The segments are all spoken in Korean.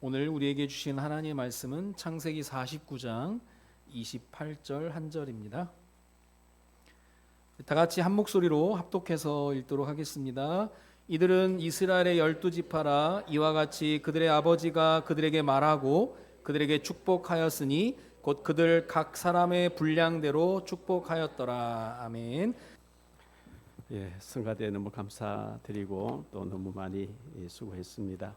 오늘 우리에게 주신 하나님의 말씀은 창세기 49장 28절 한 절입니다. 다 같이 한 목소리로 합독해서 읽도록 하겠습니다. 이들은 이스라엘의 12지파라. 이와 같이 그들의 아버지가 그들에게 말하고 그들에게 축복하였으니 곧 그들 각 사람의 분량대로 축복하였더라. 아멘. 예, 성가대 너무 감사드리고 또 너무 많이 수고했습니다.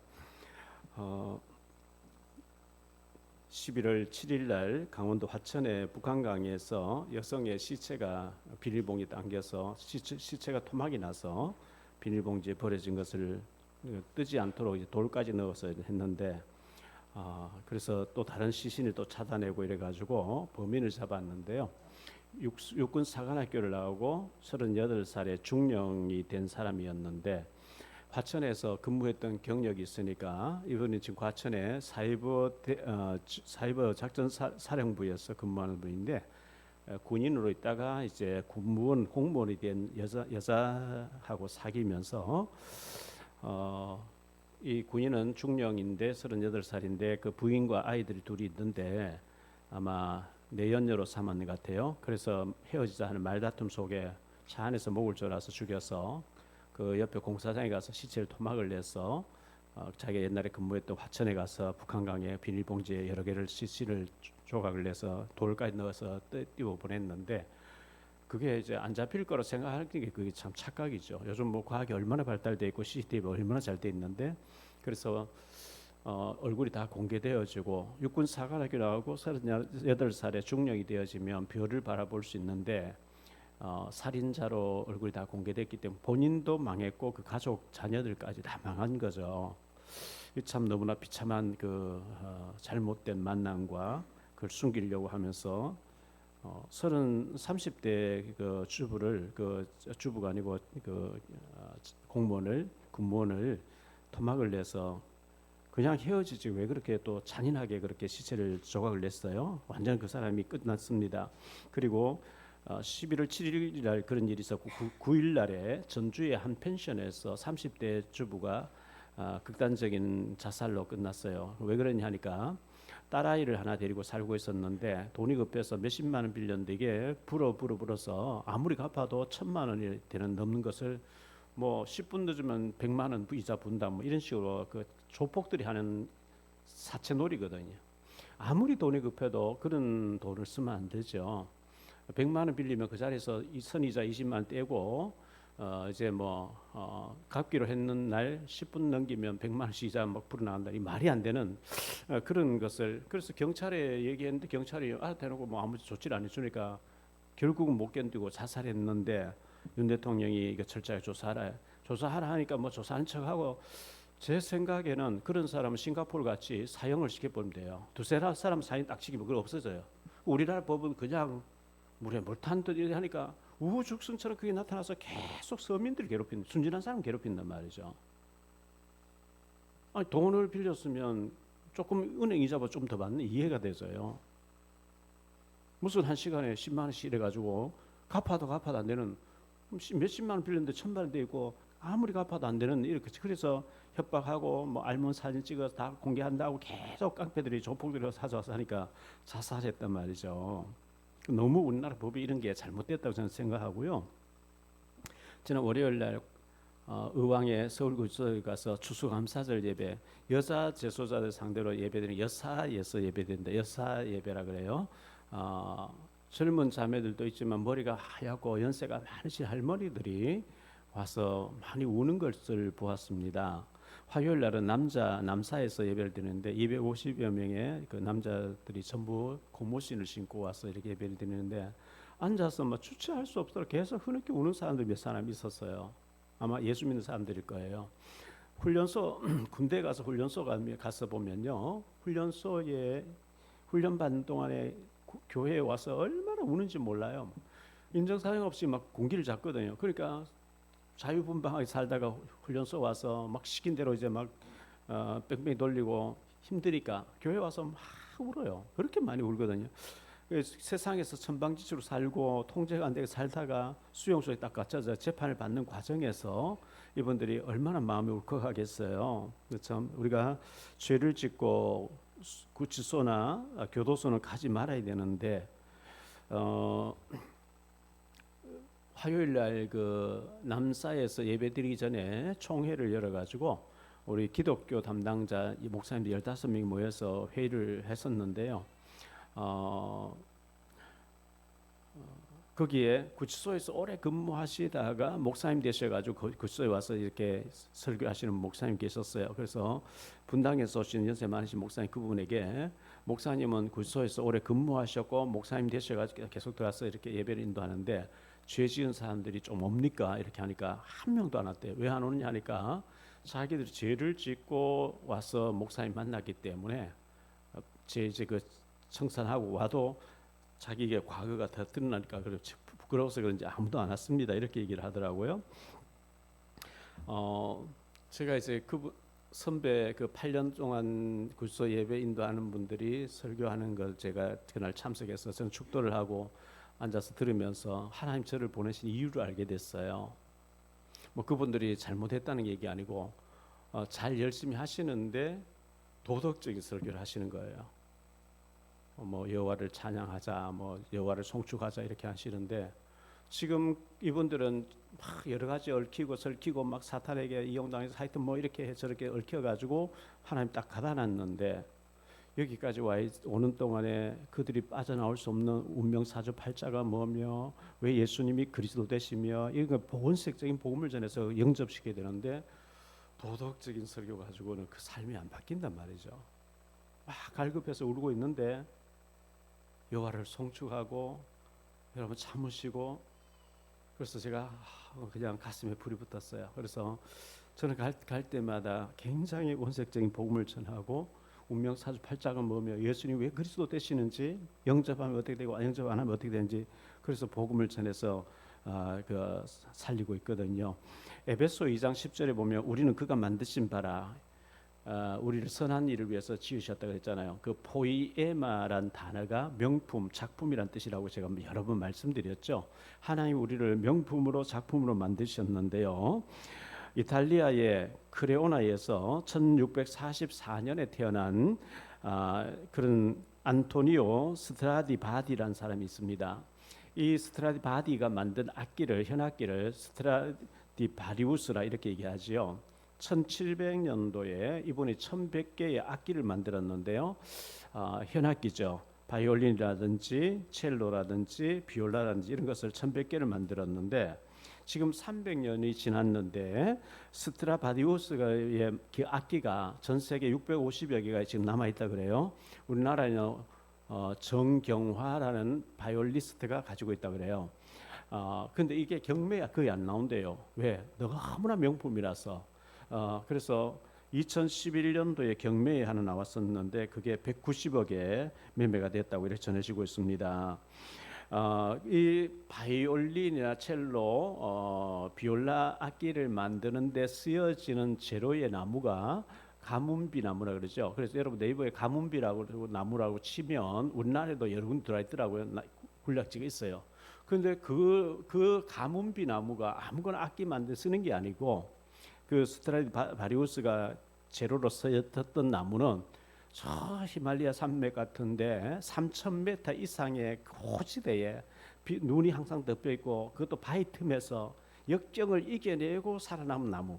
11월 7일 날 강원도 화천의 북한강에서 여성의 시체가 비닐봉지에 당겨서 시체가 토막이 나서 비닐봉지에 버려진 것을 뜨지 않도록 이제 돌까지 넣어서 했는데 그래서 또 다른 시신을 또 찾아내고 이래가지고 범인을 잡았는데요. 육군 사관학교를 나오고 38살의 중령이 된 사람이었는데 화천에서 근무했던 경력이 있으니까 이분이 지금 과천의 사이버 작전 사령부에서 근무하는 분인데 군인으로 있다가 이제 군무원 공무원이 된 여자하고 사귀면서 이 군인은 중령인데 38살인데 그 부인과 아이들이 둘이 있는데 아마 내연녀로 삼았는 것 같아요. 그래서 헤어지자 하는 말다툼 속에 차 안에서 목을 졸아서 죽여서 그 옆에 공사장에 가서 시체를 토막을 내서 자기가 옛날에 근무했던 화천에 가서 북한강에 비닐봉지에 여러 개를 시신을 조각을 내서 돌까지 넣어서 띄워 보냈는데 그게 이제 안 잡힐 거라 생각하는 게 그게 참 착각이죠. 요즘 뭐 과학이 얼마나 발달돼 있고 CCTV가 얼마나 잘 돼 있는데 그래서 얼굴이 다 공개되어지고 육군 사관학교 나오고 38살의 중령이 되어지면 별을 바라볼 수 있는데 살인자로 얼굴이 다 공개됐기 때문에 본인도 망했고 그 가족 자녀들까지 다 망한 거죠. 참 너무나 비참한 그 잘못된 만남과 그걸 숨기려고 하면서 30대 그 주부가 아니고 군무원을 토막을 내서 그냥 헤어지지 왜 그렇게 또 잔인하게 그렇게 시체를 조각을 냈어요. 완전 그 사람이 끝났습니다. 그리고 11월 7일 날 그런 일이 있었고 9일 날에 전주의 한 펜션에서 30대 주부가 극단적인 자살로 끝났어요. 왜 그러냐 하니까 딸아이를 하나 데리고 살고 있었는데 돈이 급해서 몇십만 원 빌렸는데 이게 불어서 아무리 갚아도 1,000만 원이 넘는 것을 뭐 10분 늦으면 100만 원 이자 분다 뭐 이런 식으로 그 조폭들이 하는 사채놀이거든요. 아무리 돈이 급해도 그런 돈을 쓰면 안 되죠. 100만 원 빌리면 그 자리에서 선이자 20만 원 떼고 이제 갚기로 했는 날 10분 넘기면 100만 원씩 이자 막 불어나간다. 이 말이 안 되는 그런 것을 그래서 경찰에 얘기했는데 경찰이 대놓고 뭐 아무 조치를 안 해주니까 결국은 못 견디고 자살했는데 윤 대통령이 이거 철저하게 조사하라 하니까 뭐 조사하는 척하고 제 생각에는 그런 사람은 싱가포르 같이 사형을 시켜버리면 돼요. 두세 사람 사형 딱 시키면 그거 없어져요. 우리나라 법은 그냥 물에 물 탄 듯 이렇게 하니까 우후죽순처럼 그게 나타나서 계속 서민들 괴롭힌다. 순진한 사람 괴롭힌단 말이죠. 아니, 돈을 빌렸으면 조금 은행 이자보다 좀 더 받는 이해가 되져요. 무슨 한 시간에 10만 원씩 이래가지고 갚아도 안 되는 몇십만 원 빌렸는데 1,000만 원 돼 있고 아무리 갚아도 안 되는 이렇게 그래서 협박하고 뭐 알몬 사진 찍어서 다 공개한다고 계속 깡패들이 조폭들이 사줘서 하니까 자살했단 말이죠. 너무 우리나라 법이 이런 게 잘못됐다고 저는 생각하고요. 지난 월요일 날 의왕의 서울구치소에 가서 추수감사절 예배 여자 재소자들 상대로 예배드리는 여사예서 예배드린다. 여사 예배라 그래요. 젊은 자매들도 있지만 머리가 하얗고 연세가 많으신 할머니들이 와서 많이 우는 것을 보았습니다. 화요일 날은 남사에서 예배를 드리는데 250여 명의 그 남자들이 전부 고무신을 신고 와서 이렇게 예배를 드리는데 앉아서 막 주체할 수 없도록 계속 흐느끼 우는 사람들 몇 사람 있었어요. 아마 예수 믿는 사람들일 거예요. 훈련소 군대 가서 훈련소 가서 보면요, 훈련소에 훈련 받는 동안에 교회에 와서 얼마나 우는지 몰라요. 인정사정 없이 막 공기를 잡거든요. 그러니까 자유분방하게 살다가 훈련소 와서 막 시킨 대로 이제 막 뺑뺑이 돌리고 힘드니까 교회 와서 막 울어요. 그렇게 많이 울거든요. 세상에서 천방지축으로 살고 통제가 안 되게 살다가 수용소에 딱 갇혀서 재판을 받는 과정에서 이분들이 얼마나 마음이 울컥하겠어요. 참 우리가 죄를 짓고 구치소나 교도소는 가지 말아야 되는데 화요일 날 그 남사에서 예배드리기 전에 총회를 열어 가지고 우리 기독교 담당자 목사님들 15명이 모여서 회의를 했었는데요. 거기에 구치소에서 오래 근무하시다가 목사님 되셔가지고 구치소에 와서 이렇게 설교하시는 목사님 계셨어요. 그래서 분당에서 오신 연세 많으신 목사님 그분에게 목사님은 구치소에서 오래 근무하셨고 목사님 되셔가지고 계속 들어와서 이렇게 예배를 인도하는데 죄 지은 사람들이 좀 옵니까? 이렇게 하니까 한 명도 안 왔대요. 왜 안 오느냐 하니까 자기들이 죄를 짓고 와서 목사님 만났기 때문에 이제 그 청산하고 와도 자기의 과거가 더 드러나니까 부끄러워서 그런지 아무도 안 왔습니다. 이렇게 얘기를 하더라고요. 제가 이제 그 선배 그 8년 동안 구치소 예배 인도하는 분들이 설교하는 걸 제가 그날 참석해서 저는 축도를 하고 앉아서 들으면서 하나님 저를 보내신 이유를 알게 됐어요. 뭐 그분들이 잘못했다는 얘기 아니고 잘 열심히 하시는데 도덕적인 설교를 하시는 거예요. 뭐 여호와를 찬양하자, 뭐 여호와를 송축하자 이렇게 하시는데 지금 이분들은 막 여러 가지 얽히고 설키고 막 사탄에게 이용당해서 하여튼 뭐 이렇게 저렇게 얽혀가지고 하나님 딱 가다놨는데 여기까지 오는 동안에 그들이 빠져나올 수 없는 운명사주 팔자가 뭐며 왜 예수님이 그리스도 되시며 이거 본색적인 복음을 전해서 영접시켜야 되는데 도덕적인 설교 가지고는 그 삶이 안 바뀐단 말이죠. 막 갈급해서 울고 있는데 여호와를 송축하고 여러분 참으시고 그래서 제가 그냥 가슴에 불이 붙었어요. 그래서 저는 갈 때마다 굉장히 원색적인 복음을 전하고 운명 사주팔자가 뭐며 예수님 왜 그리스도 되시는지 영접하면 어떻게 되고 영접 안 하면 어떻게 되는지 그래서 복음을 전해서 살리고 있거든요. 에베소 2장 10절에 보면 우리는 그가 만드신 바라 우리를 선한 일을 위해서 지으셨다고 했잖아요. 그 포이에마란 단어가 명품, 작품이란 뜻이라고 제가 여러 번 말씀드렸죠. 하나님 우리를 명품으로 작품으로 만드셨는데요. 이탈리아의 크레오나에서 1644년에 태어난 그런 안토니오 스트라디바디라는 사람이 있습니다. 이 스트라디바디가 만든 현악기를 스트라디바리우스라 이렇게 얘기하지요. 1700년도에 이분이 1100개의 악기를 만들었는데요. 현악기죠. 바이올린이라든지 첼로라든지 비올라라든지 이런 것을 1100개를 만들었는데 지금 300년이 지났는데 스트라바디우스의 그 악기가 전 세계 650여 개가 지금 남아 있다 그래요. 우리나라에는 정경화라는 바이올리스트가 가지고 있다 그래요. 근데 이게 경매가 거의 안 나온대요. 왜? 너무나 명품이라서. 그래서 2011년도에 경매에 하나 나왔었는데 그게 190억에 매매가 됐다고 이렇게 전해지고 있습니다. 이 바이올린이나 첼로, 비올라 악기를 만드는 데 쓰여지는 재료의 나무가 가문비 나무라 그러죠. 그래서 여러분 네이버에 가문비라고 나무라고 치면 우리나라에도 여러 군데 들어 있더라고요. 군락지가 있어요. 그런데 그 가문비 나무가 아무거나 악기 만들 쓰는 게 아니고 그 스트라디바리우스가 재료로 쓰였던 나무는 저 히말라야 산맥 같은데 3,000m 이상의 고지대에 눈이 항상 덮여 있고 그것도 바위 틈에서 역경을 이겨내고 살아남은 나무.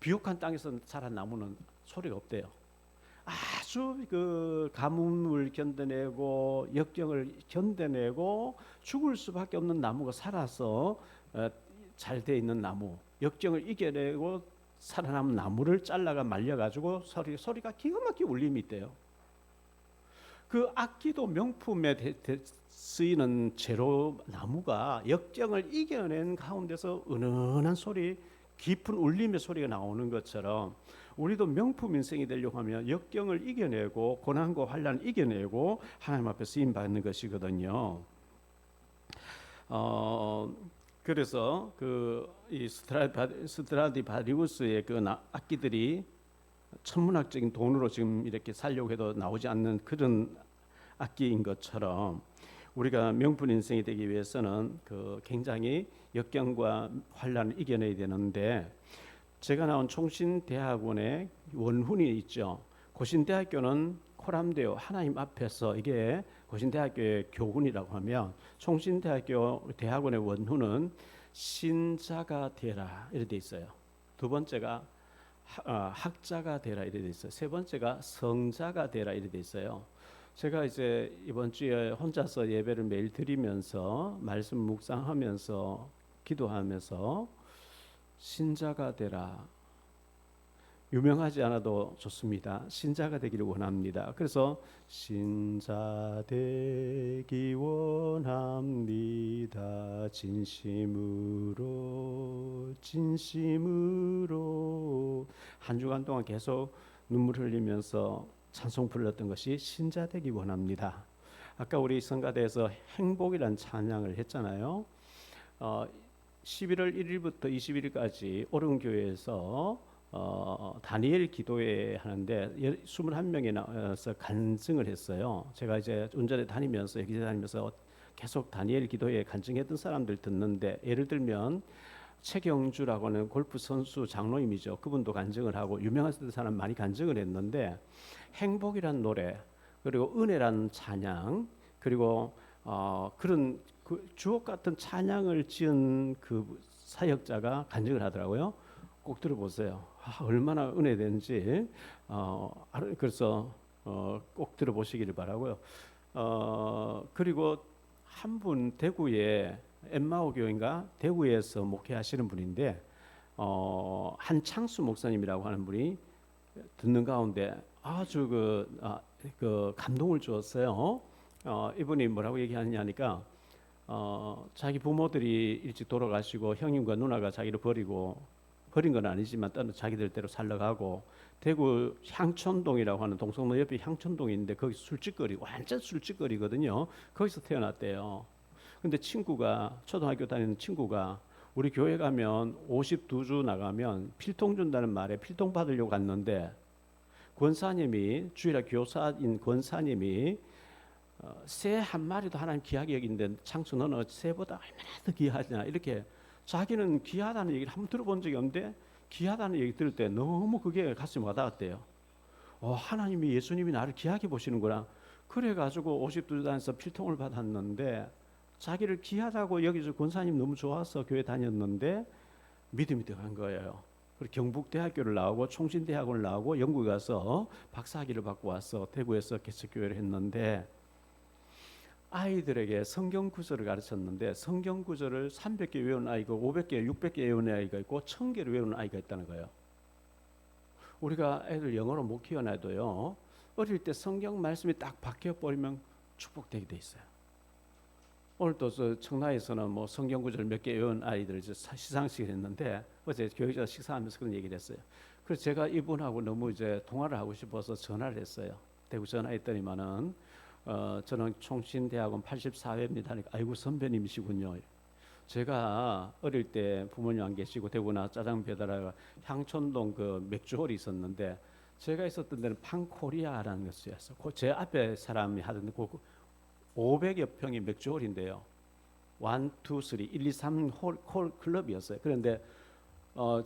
비옥한 땅에서 자란 나무는 소리가 없대요. 아주 그 가뭄을 견뎌내고 역경을 견뎌내고 죽을 수밖에 없는 나무가 살아서 잘 돼 있는 나무. 역경을 이겨내고 살아남은 나무를 잘라가 말려가지고 소리가 기가 막히게 울림이 있대요. 그 악기도 명품에 쓰이는 재료 나무가 역경을 이겨낸 가운데서 은은한 소리, 깊은 울림의 소리가 나오는 것처럼 우리도 명품 인생이 되려고 하면 역경을 이겨내고 고난과 환난을 이겨내고 하나님 앞에 쓰임 받는 것이거든요. 그래서 이 스트라디바리우스의 그 악기들이 천문학적인 돈으로 지금 이렇게 살려고 해도 나오지 않는 그런 악기인 것처럼 우리가 명분 인생이 되기 위해서는 그 굉장히 역경과 환란을 이겨내야 되는데, 제가 나온 총신대학원에 원훈이 있죠. 고신대학교는 코람데오 하나님 앞에서, 이게 고신대학교의 교훈이라고 하면, 총신대학교 대학원의 원훈은 신자가 되라 이렇게 돼 있어요. 두 번째가 학자가 되라 이렇게 돼 있어요. 세 번째가 성자가 되라 이렇게 돼 있어요. 제가 이제 이번 주에 혼자서 예배를 매일 드리면서 말씀 묵상하면서 기도하면서 신자가 되라, 유명하지 않아도 좋습니다. 신자가 되기를 원합니다. 그래서 신자 되기 원합니다. 진심으로 진심으로. 한 주간 동안 계속 눈물 흘리면서 찬송 불렀던 것이 신자 되기 원합니다. 아까 우리 성가대에서 행복이란 찬양을 했잖아요. 11월 1일부터 21일까지 오른교회에서 다니엘 기도회 하는데 21명이 나와서 간증을 했어요. 제가 이제 운전에 다니면서 여기 다니면서 계속 다니엘 기도회에 간증했던 사람들 듣는데, 예를 들면 최경주라고 하는 골프 선수 장로님이죠. 그분도 간증을 하고 유명한 사람 많이 간증을 했는데, 행복이란 노래, 그리고 은혜란 찬양, 그리고 그런 그 주옥 같은 찬양을 지은 그 사역자가 간증을 하더라고요. 꼭 들어보세요. 얼마나 은혜된지. 그래서 꼭 들어보시기를 바라고요. 그리고 한 분 대구에 엠마오 교회인가 대구에서 목회하시는 분인데, 한창수 목사님이라고 하는 분이 듣는 가운데 아주 그 감동을 주었어요. 이분이 뭐라고 얘기하느냐니까, 자기 부모들이 일찍 돌아가시고 형님과 누나가 자기를 버린 건 아니지만 다른 자기들 대로 살러가고, 대구 향촌동이라고 하는 동성로 옆에 향촌동이 있는데 거기 술집거리, 완전 술집거리거든요. 거기서 태어났대요. 근데 친구가, 초등학교 다니는 친구가 우리 교회 가면 52주 나가면 필통 준다는 말에 필통 받으려고 갔는데, 권사님이, 주일학 교사인 권사님이 새 한 마리도 하나님 귀하게 여긴데 창수 너는 새보다 얼마나 더 귀하냐, 이렇게 자기는 귀하다는 얘기를 한번 들어본 적이 없는데 귀하다는 얘기 들을 때 너무 그게 가슴이 와닿았대요. 하나님이, 예수님이 나를 귀하게 보시는구나. 그래가지고 52단에서 필통을 받았는데, 자기를 귀하다고 여기서 권사님 너무 좋아서 교회 다녔는데 믿음이 들어간 거예요. 그리고 경북대학교를 나오고 총신대학원을 나오고 영국에 가서 박사학위를 받고 와서 대구에서 개척교회를 했는데, 아이들에게 성경 구절을 가르쳤는데 성경 구절을 300개 외우는 아이가 500개, 600개 외우는 아이가 있고 1000개를 외우는 아이가 있다는 거예요. 우리가 애들 영어로 못 키워놔도요, 어릴 때 성경 말씀이 딱 박혀버리면 축복되게 돼 있어요. 오늘 또 청라에서는 뭐 성경 구절 몇 개 외운 아이들 시상식을 했는데, 어제 교육자 식사하면서 그런 얘기를 했어요. 그래서 제가 이분하고 너무 이제 통화를 하고 싶어서 전화를 했어요. 대구 전화했더니만은 저는 총신대학원 84회입니다 하니까, 아이고 선배님이시군요. 제가 어릴 때 부모님 안 계시고 대구나 짜장 배달하러 향촌동 그 맥주홀이 있었는데, 제가 있었던 데는 팡코리아라는 것이었어요. 제 앞에 사람이 하던 500여 평의 맥주홀인데요. 1, 2, 3, 1, 2, 3 홀 클럽이었어요. 그런데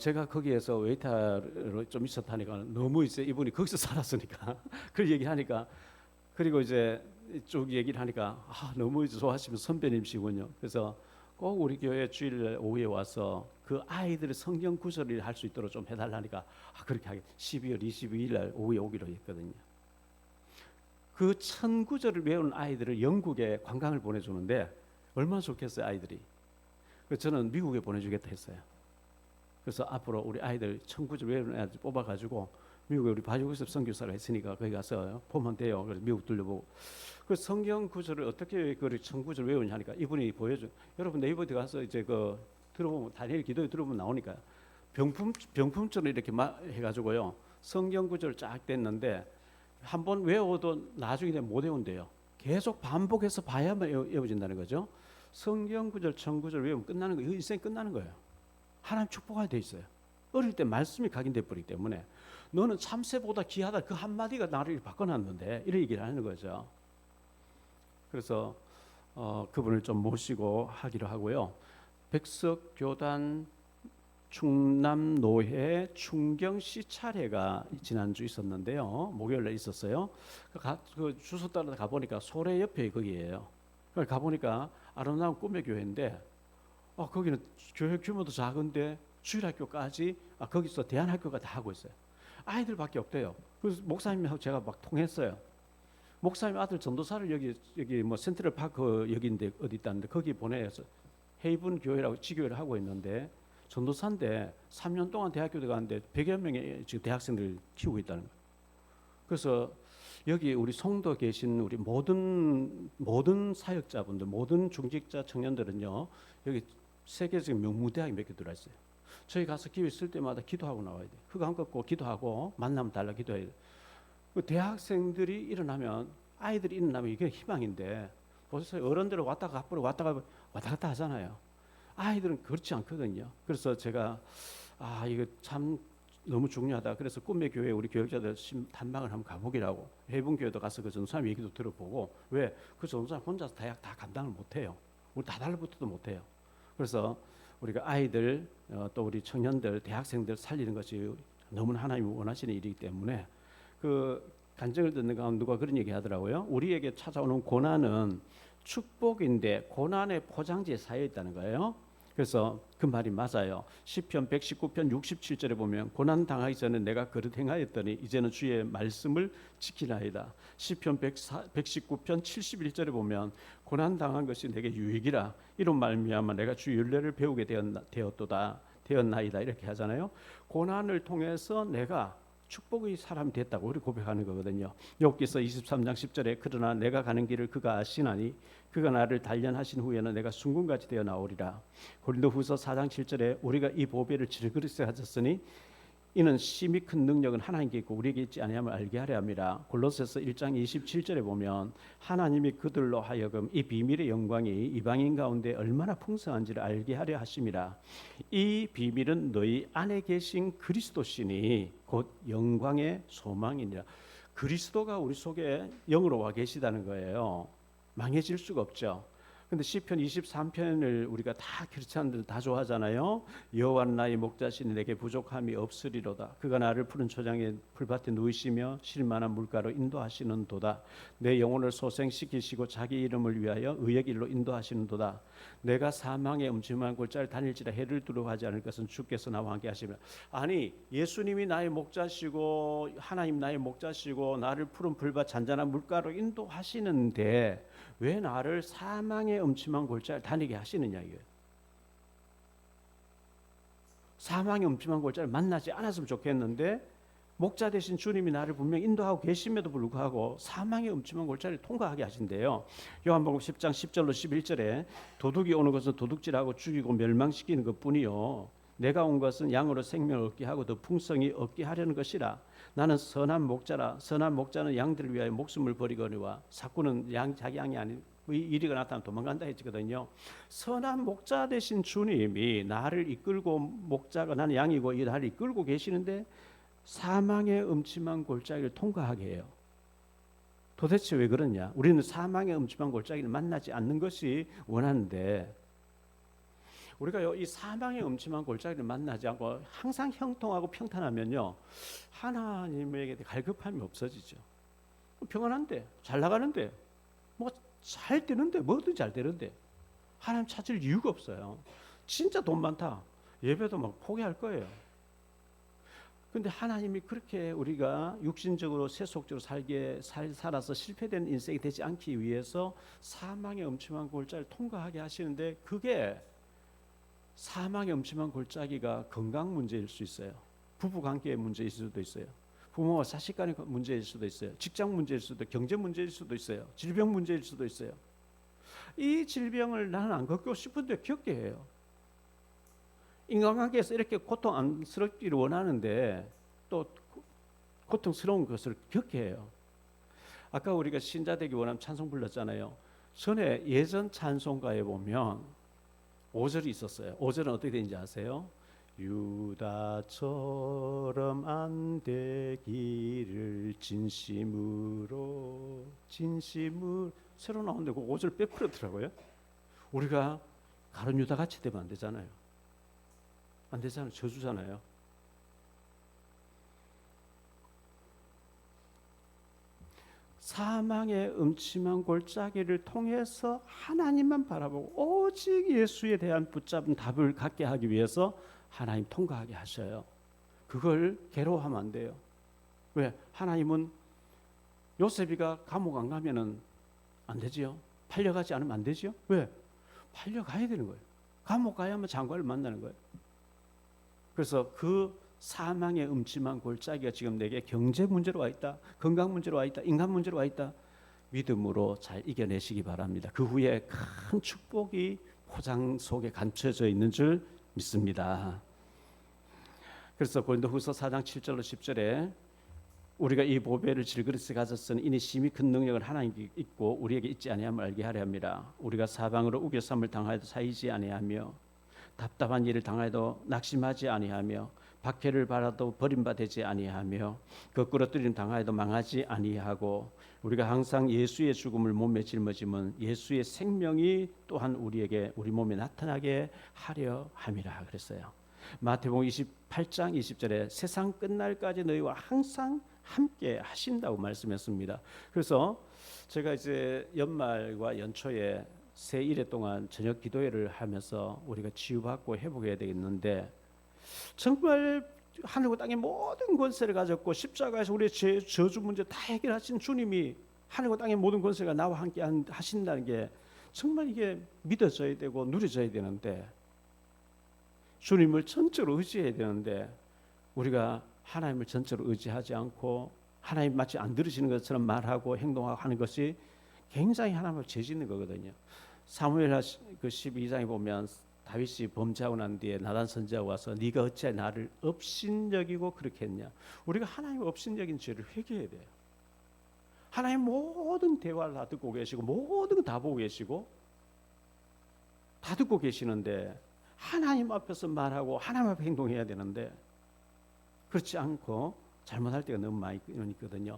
제가 거기에서 웨이터로 좀 있었다니까, 너무 이제 이분이 거기서 살았으니까 그 얘기하니까, 그리고 이제 쭉 얘기를 하니까 너무 좋아하시면 선배님이시군요. 그래서 꼭 우리 교회 주일 오후에 와서 그 아이들의 성경 구절을 할 수 있도록 좀 해달라니까, 그렇게 하게 12월 22일 날 오후에 오기로 했거든요. 그 1000구절을 외우는 아이들을 영국에 관광을 보내주는데 얼마나 좋겠어요, 아이들이. 그래서 저는 미국에 보내주겠다 했어요. 그래서 앞으로 우리 아이들 1000구절 외우는 애들 뽑아가지고 미국에 우리 바이오기습 선교사가 있으니까 거기 가서 보면 돼요. 그래서 미국 들려보고, 그 성경 구절을 어떻게 그 1000구절 외우냐 하니까 이분이 보여줘. 여러분 네이버에 가서 이제 그 들어보면, 다니엘 기도에 들어보면 나오니까, 병품처럼 이렇게 해가지고요, 성경 구절 쫙 됐는데 한번 외워도 나중에 못 외운대요. 계속 반복해서 봐야만 외워진다는 거죠. 성경 구절 1000구절 외우면 끝나는 거예요. 인생이 끝나는 거예요. 하나님 축복하게 돼 있어요. 어릴 때 말씀이 각인돼 버리기 때문에, 너는 참새보다 귀하다, 그 한마디가 나를 바꿔놨는데, 이런 얘기를 하는 거죠. 그래서 그분을 좀 모시고 하기로 하고요. 백석교단 충남노회 충경시 차례가 지난주 있었는데요. 목요일에 있었어요. 그 주소 따라 가보니까 소래 옆에 거기예요. 가보니까 아름다운 꿈의 교회인데 거기는 교회 규모도 작은데 주일학교까지 거기서 대안학교가 다 하고 있어요. 아이들밖에 없대요. 그래서 목사님하고 제가 막 통했어요. 목사님 아들 전도사를 여기 뭐 센트럴 파크 여기인데 어디 있다는데 거기 보내서 헤이븐 교회라고 지교회를 하고 있는데 전도사인데 3년 동안 대학교에 가는데 100여 명의 지금 대학생들 키우고 있다는 거예요. 그래서 여기 우리 송도 계신 우리 모든 사역자분들, 모든 중직자 청년들은요, 여기 세계적인 명문대학이 몇 개 들어와 있어요. 저희 가서 기회 있을 때마다 기도하고 나와야 돼. 흑암 걷고 기도하고 만나면 달라 기도해야 돼. 그 대학생들이 일어나면 아이들이 일어나면 이게 희망인데 보세요. 어른들은 왔다 갔다 하잖아요. 아이들은 그렇지 않거든요. 그래서 제가 이거 참 너무 중요하다. 그래서 꿈의 교회 우리 교육자들探방을 한번 가보기라고 해분 교회도 가서 그 전도사님 얘기도 들어보고 왜 그 전도사님 혼자서 대학 다 감당을 못해요. 우리 다 달라붙어도 못해요. 그래서 우리가 아이들 또 우리 청년들 대학생들 살리는 것이 너무나 하나님이 원하시는 일이기 때문에 그 간증을 듣는 가운데 누가 그런 얘기 하더라고요. 우리에게 찾아오는 고난은 축복인데 고난의 포장지에 쌓여 있다는 거예요. 그래서 그 말이 맞아요. 시편 119편 67절에 보면 고난 당하기 전에 내가 그릇 행하였더니 이제는 주의 말씀을 지키나이다. 시편 119편 71절에 보면 고난 당한 것이 내게 유익이라 이런 말미암아 내가 주 율례를 배우게 되었나이다 이렇게 하잖아요. 고난을 통해서 내가 축복의 사람이 됐다고 우리 고백하는 거거든요. 욥기서 23장 10절에 그러나 내가 가는 길을 그가 아시나니 그가 나를 단련하신 후에는 내가 순금같이 되어 나오리라. 고린도후서 4장 7절에 우리가 이 보배를 질그릇에 가졌으니 이는 심히 큰 능력은 하나님께 있고 우리에게 있지 아니함을 알게 하려 함이라. 골로새서 1장 27절에 보면 하나님이 그들로 하여금 이 비밀의 영광이 이방인 가운데 얼마나 풍성한지를 알게 하려 하심이라. 이 비밀은 너희 안에 계신 그리스도시니 곧 영광의 소망이니라. 그리스도가 우리 속에 영으로 와 계시다는 거예요. 망해질 수가 없죠. 근데 시편 23편을 우리가 다 크리스찬들 다 좋아하잖아요. 여호와는 나의 목자시니 내게 부족함이 없으리로다. 그가 나를 푸른 초장에 풀밭에 누이시며 쉴만한 물가로 인도하시는 도다. 내 영혼을 소생시키시고 자기 이름을 위하여 의의 길로 인도하시는 도다. 내가 사망의 음침한 골짜기를 다닐지라 해를 두려워하지 않을 것은 주께서 나와 함께 하시며. 아니 예수님이 나의 목자시고 하나님 나의 목자시고 나를 푸른 풀밭 잔잔한 물가로 인도하시는데 왜 나를 사망의 음침한 골짜기를 다니게 하시느냐 이거예요. 사망의 음침한 골짜기를 만나지 않았으면 좋겠는데 목자 되신 주님이 나를 분명히 인도하고 계심에도 불구하고 사망의 음침한 골짜기를 통과하게 하신대요. 요한복음 10장 10절로 11절에 도둑이 오는 것은 도둑질하고 죽이고 멸망시키는 것뿐이요 내가 온 것은 양으로 생명을 얻게 하고 더 풍성히 얻게 하려는 것이라. 나는 선한 목자라. 선한 목자는 양들을 위하여 목숨을 버리거니와 사꾼은 자기 양이 아닌 이리가 나타나면 도망간다 했거든요. 선한 목자 되신 주님이 나를 이끌고 목자가 나는 양이고 이 나를 이끌고 계시는데 사망의 음침한 골짜기를 통과하게 해요. 도대체 왜 그러냐? 우리는 사망의 음침한 골짜기를 만나지 않는 것이 원하는데 우리가 이 사망의 음침한 골짜기를 만나지 않고 항상 형통하고 평탄하면요 하나님에게 갈급함이 없어지죠. 평안한데 잘 나가는데 뭐 잘 되는데 뭐든 잘 되는데 하나님 찾을 이유가 없어요. 진짜 돈 많다 예배도 막 포기할 거예요. 근데 하나님이 그렇게 우리가 육신적으로 세속적으로 살아서 실패된 인생이 되지 않기 위해서 사망의 음침한 골짜기를 통과하게 하시는데 그게 사망의 음침한 골짜기가 건강 문제일 수 있어요. 부부 관계의 문제일 수도 있어요. 부모와 자식 간의 문제일 수도 있어요. 직장 문제일 수도 있어요. 경제 문제일 수도 있어요. 질병 문제일 수도 있어요. 이 질병을 나는 안 겪고 싶은데 겪게 해요. 인간관계에서 이렇게 고통 안스럽기를 원하는데 또 고통스러운 것을 겪게 해요. 아까 우리가 신자 되기 원하면 찬송 불렀잖아요. 전에 예전 찬송가에 보면 5절이 있었어요. 5절은 어떻게 되는지 아세요? 유다처럼 안 되기를 진심으로 새로 나오는데 그 5절 빼버렸더라고요. 우리가 가룟 유다 같이 되면 안 되잖아요. 안 되잖아요. 저주잖아요. 사망의 음침한 골짜기를 통해서 하나님만 바라보고 오직 예수에 대한 붙잡은 답을 갖게 하기 위해서 하나님 통과하게 하셔요. 그걸 괴로워하면 안 돼요. 왜? 하나님은 요셉이가 감옥 안 가면은 안 되지요. 팔려가지 않으면 안 되지요. 왜? 팔려가야 되는 거예요. 감옥 가야만 장관을 만나는 거예요. 그래서 그 사망의 음침한 골짜기가 지금 내게 경제 문제로 와 있다, 건강 문제로 와 있다, 인간 문제로 와 있다. 믿음으로 잘 이겨내시기 바랍니다. 그 후에 큰 축복이 포장 속에 감춰져 있는 줄 믿습니다. 그래서 고린도후서 4장 7절로 10절에 우리가 이 보배를 질그릇에 가졌으니 이니 심히 큰 능력을 하나님께 있고 우리에게 있지 아니함을 알게 하려 함이라. 우리가 사방으로 우겨쌈을 당하여도 사이지 아니하며 답답한 일을 당하여도 낙심하지 아니하며 박해를 받아도 버림받지 아니하며 거꾸로 뜨림 당하여도 망하지 아니하고 우리가 항상 예수의 죽음을 몸에 짊어지면 예수의 생명이 또한 우리에게 우리 몸에 나타나게 하려 함이라 그랬어요. 마태복음 28장 20절에 세상 끝날까지 너희와 항상 함께 하신다고 말씀했습니다. 그래서 제가 이제 연말과 연초에 새 1회 동안 저녁 기도회를 하면서 우리가 치유받고 회복해야 되겠는데 정말 하늘과 땅의 모든 권세를 가졌고 십자가에서 우리의 저주 문제 다 해결하신 주님이 하늘과 땅의 모든 권세가 나와 함께 하신다는 게 정말 이게 믿어져야 되고 누려져야 되는데 주님을 전적으로 의지해야 되는데 우리가 하나님을 전적으로 의지하지 않고 하나님 마치 안 들으시는 것처럼 말하고 행동하고 하는 것이 굉장히 하나님을 죄짓는 거거든요. 사무엘 그 12장에 보면 다윗이 범죄하고 난 뒤에 나단 선지자가 와서 네가 어찌 나를 업신여기고 그렇게 했냐. 우리가 하나님 업신여긴 죄를 회개해야 돼요. 하나님 모든 대화를 다 듣고 계시고 모든 거 다 보고 계시고 다 듣고 계시는데 하나님 앞에서 말하고 하나님 앞에 행동해야 되는데 그렇지 않고 잘못할 때가 너무 많이 있거든요.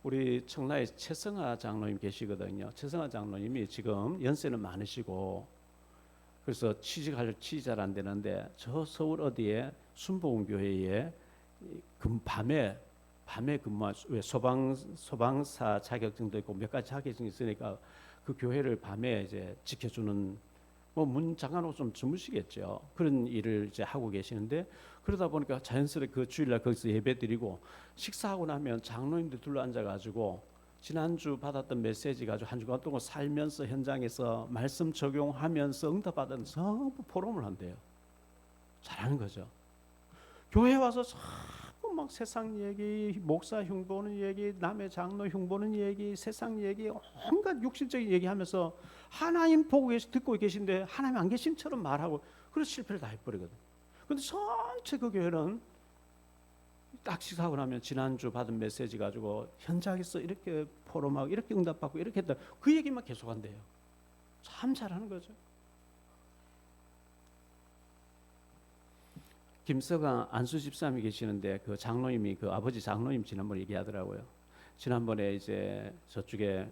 우리 청라에 최성하 장로님 계시거든요. 최성하 장로님이 지금 연세는 많으시고 그래서 취직할 잘 안 되는데 저 서울 어디에 순복음교회에 밤에 근무 소방사 자격증도 있고 몇 가지 자격증이 있으니까 그 교회를 밤에 이제 지켜주는 뭐 문 잠가놓고 좀 주무시겠죠. 그런 일을 이제 하고 계시는데 그러다 보니까 자연스럽게 그 주일날 거기서 예배드리고 식사하고 나면 장로님들 둘러앉아가지고 지난주 받았던 메시지 가지고 한 주간 동안 살면서 현장에서 말씀 적용하면서 응답받은 전부 포럼을 한대요. 잘하는 거죠. 교회 와서 자꾸 막 세상 얘기, 목사 흉보는 얘기, 남의 장로 흉보는 얘기, 세상 얘기, 온갖 육신적인 얘기하면서 하나님 보고 듣고 계신데 하나님 안 계신처럼 말하고 그래서 실패를 다 해버리거든. 근데 전체 그 교회는 딱 식사하고 나면 지난주 받은 메시지 가지고 현장에서 이렇게 포럼하고 이렇게 응답받고 이렇게 했다. 그 얘기만 계속한대요. 참 잘하는 거죠. 김서강 안수 집사님이 계시는데 그 장로님이 그 아버지 장로님 지난번에 얘기하더라고요. 지난번에 이제 저쪽에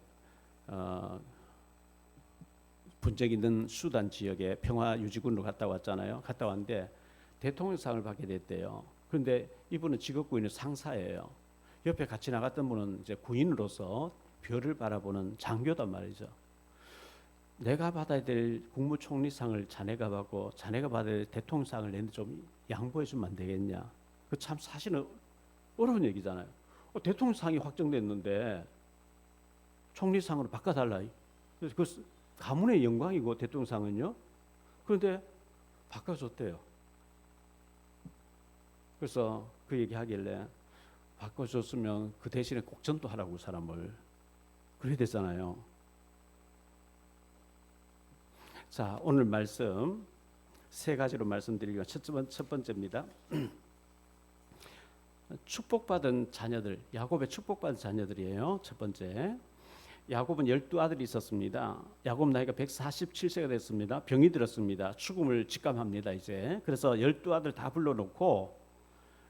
분쟁 있는 수단 지역에 평화유지군으로 갔다 왔잖아요. 갔다 왔는데 대통령상을 받게 됐대요. 그런데 이분은 직업군인 상사예요. 옆에 같이 나갔던 분은 이제 군인으로서 별을 바라보는 장교단 말이죠. 내가 받아야 될 국무총리상을 자네가 받고 자네가 받아야 될 대통령상을 내는데 좀 양보해 주면 안 되겠냐. 그 참 사실은 어려운 얘기잖아요. 대통령상이 확정됐는데 총리상으로 바꿔달라. 그래서 그 가문의 영광이고 대통령상은요. 그런데 바꿔줬대요. 그래서 그 얘기하길래 바꿔줬으면 그 대신에 꼭 전도하라고 사람을 그래야 되잖아요. 자, 오늘 말씀 세 가지로 말씀드리기가 첫 번째입니다. 축복받은 자녀들, 야곱의 축복받은 자녀들이에요. 첫 번째, 야곱은 12아들이 있었습니다. 야곱 나이가 147세가 됐습니다. 병이 들었습니다. 죽음을 직감합니다. 이제 그래서 12아들 다 불러놓고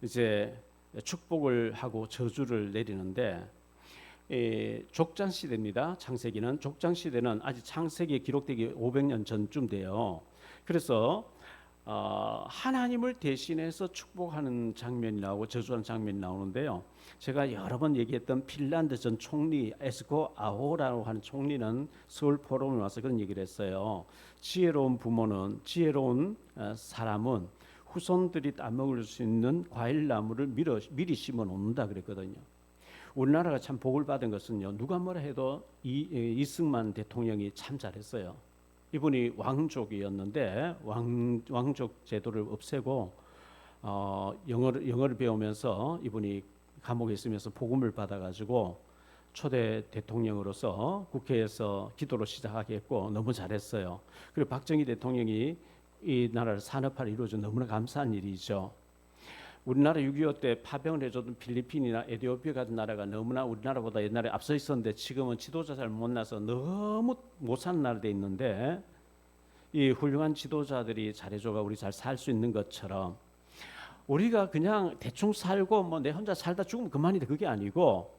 이제 축복을 하고 저주를 내리는데 족장 시대입니다. 창세기는 족장 시대는 아직 창세기에 기록되기 500년 전쯤 돼요. 그래서 하나님을 대신해서 축복하는 장면이 나오고 저주하는 장면이 나오는데요. 제가 여러 번 얘기했던 핀란드 전 총리 에스코 아호라고 하는 총리는 서울 포럼에 와서 그런 얘기를 했어요. 지혜로운 부모는 지혜로운 사람은 후손들이 따먹을 수 있는 과일 나무를 미리 심어 놓는다 그랬거든요. 우리나라가 참 복을 받은 것은요. 누가 뭐라 해도 이승만 대통령이 참 잘했어요. 이분이 왕족이었는데 왕족 제도를 없애고 영어를 배우면서 이분이 감옥에 있으면서 복음을 받아가지고 초대 대통령으로서 국회에서 기도로 시작하게 했고 너무 잘했어요. 그리고 박정희 대통령이 이 나라를 산업화를 이루어준 너무나 감사한 일이죠. 우리나라 6.25 때 파병을 해줬던 필리핀이나 에티오피아 같은 나라가 너무나 우리나라보다 옛날에 앞서 있었는데 지금은 지도자 잘 못나서 너무 못 사는 나라 돼 있는데 이 훌륭한 지도자들이 잘해줘가 우리 잘 살 수 있는 것처럼 우리가 그냥 대충 살고 뭐 내 혼자 살다 죽으면 그만이다 그게 아니고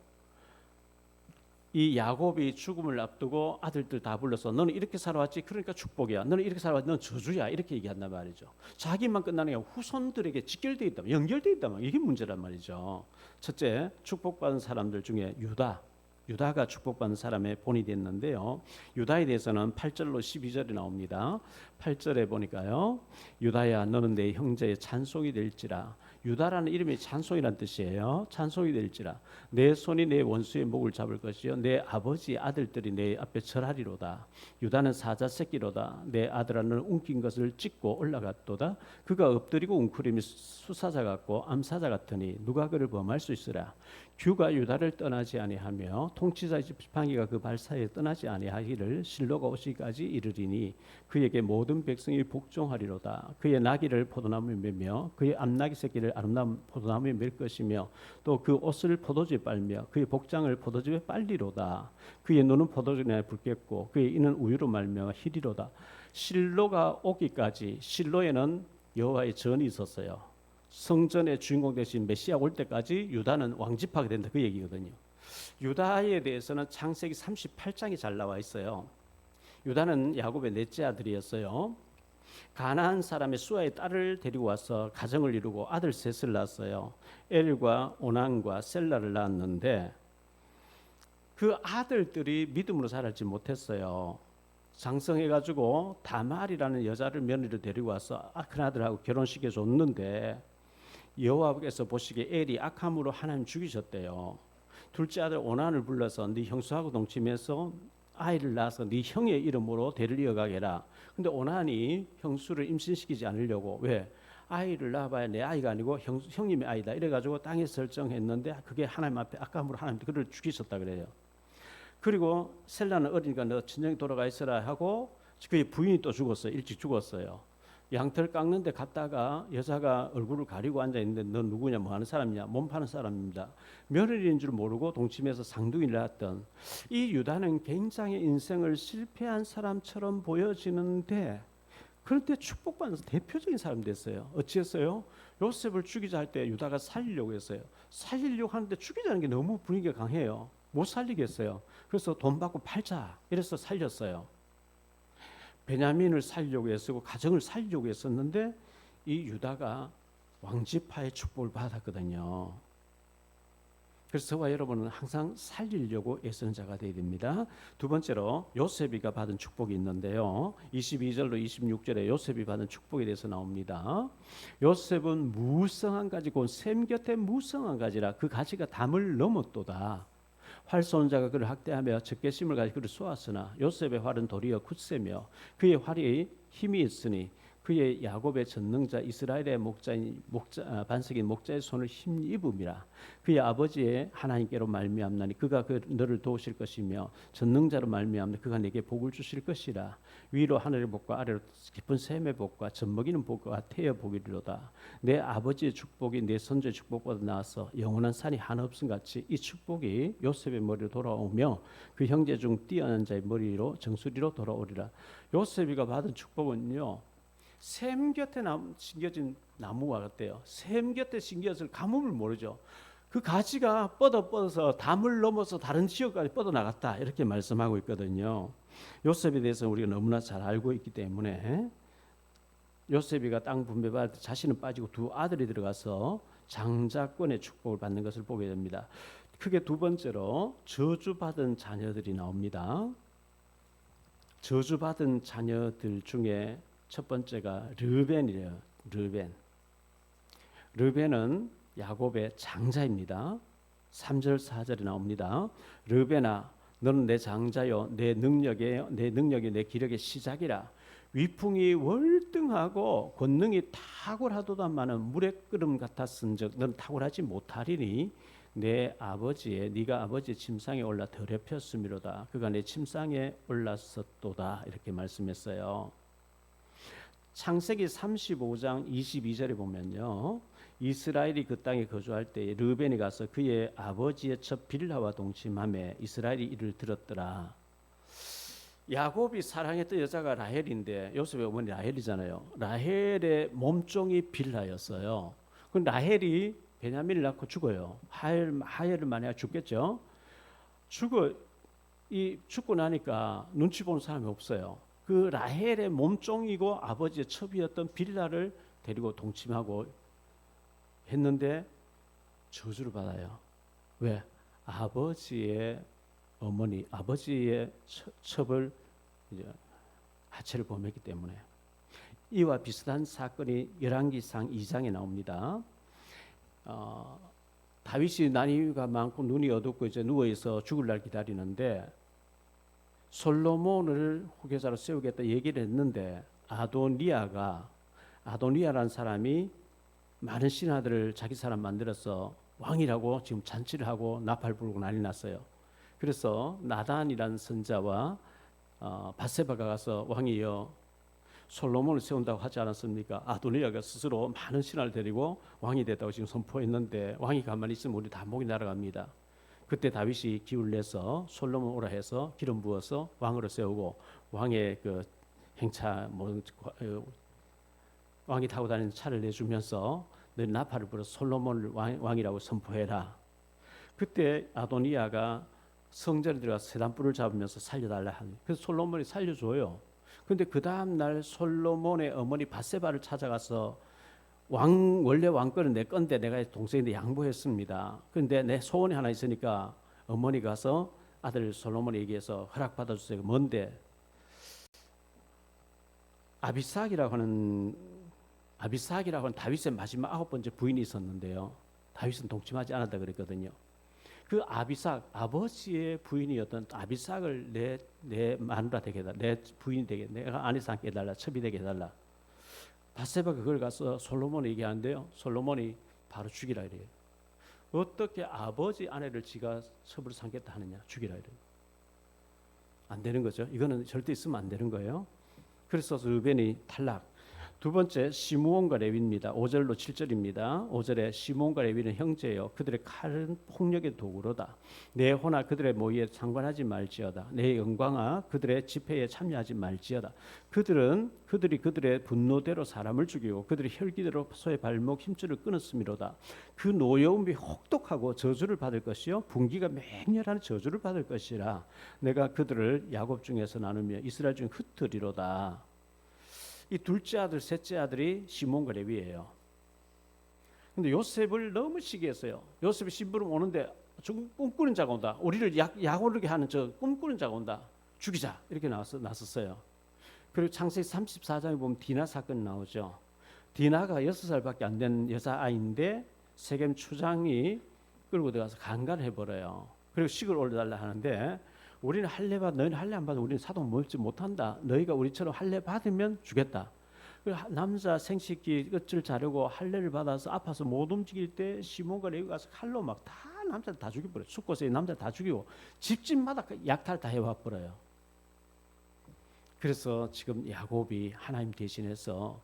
이 야곱이 죽음을 앞두고 아들들 다 불러서 너는 이렇게 살아왔지 그러니까 축복이야. 너는 이렇게 살아왔지 너는 저주야. 이렇게 얘기한단 말이죠. 자기만 끝나는 게 후손들에게 직결되어 있다. 연결되어 있다. 이게 문제란 말이죠. 첫째, 축복받은 사람들 중에 유다가 축복받은 사람의 본이 됐는데요. 유다에 대해서는 8절로 12절이 나옵니다. 8절에 보니까요. 유다야 너는 내 형제의 찬송이 될지라. 유다라는 이름이 찬송이란 뜻이에요. 찬송이 될지라. 내 손이 내 원수의 목을 잡을 것이요 내 아버지 아들들이 내 앞에 절하리로다. 유다는 사자 새끼로다. 내 아들아 너는 움킨 것을 찢고 올라갔도다. 그가 엎드리고 웅크림이 수사자 같고 암사자 같으니 누가 그를 범할 수 있으랴. 규가 유다를 떠나지 아니하며 통치자의 지팡이가 그 발사에 떠나지 아니하기를 실로가 오시기까지 이르리니 그에게 모든 백성이 복종하리로다. 그의 나귀를 포도나무에 매며 그의 암나귀 새끼를 아름다운 포도나무에 맬 것이며 또 그 옷을 포도주에 빨며 그의 복장을 포도주에 빨리로다. 그의 눈은 포도주에 붉겠고 그의 이는 우유로 말며 희리로다. 실로가 오기까지 실로에는 여호와의 전이 있었어요. 성전의 주인공 대신 메시아 올 때까지 유다는 왕집하게 된다 그 얘기거든요. 유다에 대해서는 창세기 38장이 잘 나와 있어요. 유다는 야곱의 넷째 아들이었어요. 가나안 사람의 수아의 딸을 데리고 와서 가정을 이루고 아들 셋을 낳았어요. 엘과 오난과 셀라를 낳았는데 그 아들들이 믿음으로 자라지 못했어요. 장성해가지고 다말이라는 여자를 며느리로 데리고 와서 큰 아들하고 결혼시켜 줬는데 여호와께서 보시기에 엘이 악함으로 하나님 죽이셨대요. 둘째 아들 오난을 불러서 네 형수하고 동침해서 아이를 낳아서 네 형의 이름으로 대를 이어가게라. 근데 오난이 형수를 임신시키지 않으려고 왜? 아이를 낳아봐야 내 아이가 아니고 형님의 아이다. 이래가지고 땅에 설정했는데 그게 하나님 앞에 악함으로 하나님 그를 죽이셨다 그래요. 그리고 셀라는 어리니까 너 친정에 돌아가 있어라 하고 그의 부인이 또 죽었어요. 일찍 죽었어요. 양털 깎는 데 갔다가 여자가 얼굴을 가리고 앉아있는데 너 누구냐 뭐 하는 사람이냐 몸 파는 사람입니다. 며느리인 줄 모르고 동침해서 상둥이를 낳았던 이 유다는 굉장히 인생을 실패한 사람처럼 보여지는데 그런데 축복받는 대표적인 사람이 됐어요. 어찌했어요? 요셉을 죽이자 할 때 유다가 살리려고 했어요. 살리려고 하는데 죽이자는 게 너무 분위기가 강해요. 못 살리겠어요. 그래서 돈 받고 팔자 이래서 살렸어요. 베냐민을 살려고 했고 가정을 살려고 했었는데 이 유다가 왕지파의 축복을 받았거든요. 그래서 저와 여러분은 항상 살리려고 애쓰는 자가 되어야 됩니다. 두 번째로 요셉이가 받은 축복이 있는데요. 22절로 26절에 요셉이 받은 축복에 대해서 나옵니다. 요셉은 무성한 가지 곧 샘 곁에 무성한 가지라 그 가지가 담을 넘었도다. 활 쏘는 자가 그를 학대하며 적개심을 가지고 그를 쏘았으나 요셉의 활은 도리어 굳세며 그의 활이 힘이 있으니 그의 야곱의 전능자 이스라엘의 반석인 목자의 손을 힘입음이라. 그의 아버지의 하나님께로 말미암나니 그가 너를 도우실 것이며 전능자로 말미암나 그가 내게 복을 주실 것이라. 위로 하늘의 복과 아래로 깊은 샘의 복과 젖먹이는 복과 태여 복이로다. 내 아버지의 축복이 내 선조의 축복보다 나아서 영원한 산이 하나 없음 같이 이 축복이 요셉의 머리로 돌아오며 그 형제 중 뛰어난 자의 머리로 정수리로 돌아오리라. 요셉이가 받은 축복은요, 샘 곁에 심겨진 나무와 같대요. 샘 곁에 심겨진 가뭄을 모르죠. 그 가지가 뻗어서 담을 넘어서 다른 지역까지 뻗어 나갔다, 이렇게 말씀하고 있거든요. 요셉에 대해서 우리가 너무나 잘 알고 있기 때문에 요셉이가 땅 분배받을 때 자신은 빠지고 두 아들이 들어가서 장자권의 축복을 받는 것을 보게 됩니다. 크게 두 번째로 저주받은 자녀들이 나옵니다. 저주받은 자녀들 중에 첫 번째가 르벤이래요. 르벤은 야곱의 장자입니다. 3절 4절에 나옵니다. 르벤아, 너는 내 장자요, 내 능력이 내 기력의 시작이라. 위풍이 월등하고 권능이 탁월하도다마는 물의 끓음 같았은즉 너는 탁월하지 못하리니 네가 아버지의 침상에 올라 더럽혔음이로다. 그가 내 침상에 올랐었도다. 이렇게 말씀했어요. 창세기 35장 22절에 보면요, 이스라엘이 그 땅에 거주할 때 르벤이 가서 그의 아버지의 첫 빌하와 동침하며 이스라엘이 이를 들었더라. 야곱이 사랑했던 여자가 라헬인데 요셉의 어머니 라헬이잖아요. 라헬의 몸종이 빌하였어요. 그 라헬이 베냐민을 낳고 죽어요. 하엘을 만약 죽겠죠. 죽고 나니까 눈치 보는 사람이 없어요. 그 라헬의 몸종이고 아버지의 첩이었던 빌라를 데리고 동침하고 했는데 저주를 받아요. 왜? 아버지의 어머니, 아버지의 첩을 이제 하체를 범했기 때문에. 이와 비슷한 사건이 열왕기상 2장에 나옵니다. 다윗이 나이가 많고 눈이 어둡고 이제 누워 있어 죽을 날 기다리는데 솔로몬을 후계자로 세우겠다 얘기를 했는데 아도니아라는 사람이 많은 신하들을 자기 사람 만들어서 왕이라고 지금 잔치를 하고 나팔 불고 난리 났어요. 그래서 나단이라는 선자와 밧세바가 가서 왕이여 솔로몬을 세운다고 하지 않았습니까? 아도니아가 스스로 많은 신하를 데리고 왕이 됐다고 지금 선포했는데 왕이 가만히 있으면 우리 다 목이 날아갑니다. 그때 다윗이 기울 내서 솔로몬 오라 해서 기름 부어서 왕으로 세우고 왕의 그 행차 왕이 타고 다니는 차를 내주면서 너 나팔을 불어 솔로몬을 왕이라고 선포해라. 그때 아도니아가 성전에 들어가서 세단불을 잡으면서 살려달라 하는. 그래서 솔로몬이 살려줘요. 근데 그 다음 날 솔로몬의 어머니 밧세바를 찾아가서 원래 왕권은 내 건데 내가 동생인데 양보했습니다. 그런데 내 소원이 하나 있으니까 어머니 가서 아들 솔로몬에 얘기해서 허락받아 주세요. 뭔데? 아비삭이라고 하는 다윗의 마지막 9번째 부인이 있었는데요. 다윗은 동침하지 않았다 그랬거든요. 그 아버지의 부인이었던 아비삭을 내 마누라 되게 해달라, 내 부인이 되게, 내가 아내상 해달라, 첩이 되게 해달라. 밧세바가 그걸 가서 솔로몬에 얘기하는데요. 솔로몬이 바로 죽이라 이래요. 어떻게 아버지 아내를 지가 첩으로 삼겠다 하느냐, 죽이라 이래요. 안 되는 거죠. 이거는 절대 있으면 안 되는 거예요. 그래서 르벤이 탈락. 두 번째 시므온과 레위입니다. 5절로 7절입니다. 5절에 시므온과 레위는 형제요 그들의 칼은 폭력의 도구로다. 내 호나 그들의 모의에 상관하지 말지어다. 내 영광아 그들의 집회에 참여하지 말지어다. 그들이 그들의 분노대로 사람을 죽이고 그들의 혈기대로 소의 발목 힘줄을 끊었음이로다. 그 노여움이 혹독하고 저주를 받을 것이요 분기가 맹렬한 저주를 받을 것이라. 내가 그들을 야곱 중에서 나누며 이스라엘 중 흩으리로다. 이 둘째 아들, 셋째 아들이 시몬과 레위예요. 근데 요셉을 너무 시기했어요. 요셉이 심부름 오는데 저 꿈꾸는 자가 온다. 우리를 약오르게 하는 저 꿈꾸는 자가 온다. 죽이자. 이렇게 나섰어요. 그리고 창세기 34장에 보면 디나 사건이 나오죠. 디나가 6살밖에 안 된 여자아이인데 세겜 추장이 끌고 들어가서 강간을 해버려요. 그리고 식을 올려달라 하는데 우리는 할례 받, 너희는 할례 안 받아 우리는 사도 먹지 못한다. 너희가 우리처럼 할례 받으면 주겠다. 남자 생식기 끝을 자르고 할례를 받아서 아파서 못 움직일 때 시몬과 레위 가서 칼로 막 다 남자 다 죽여버려요. 숫곳에 남자 다 죽이고 집집마다 약탈 다 해와 버려요. 그래서 지금 야곱이 하나님 대신해서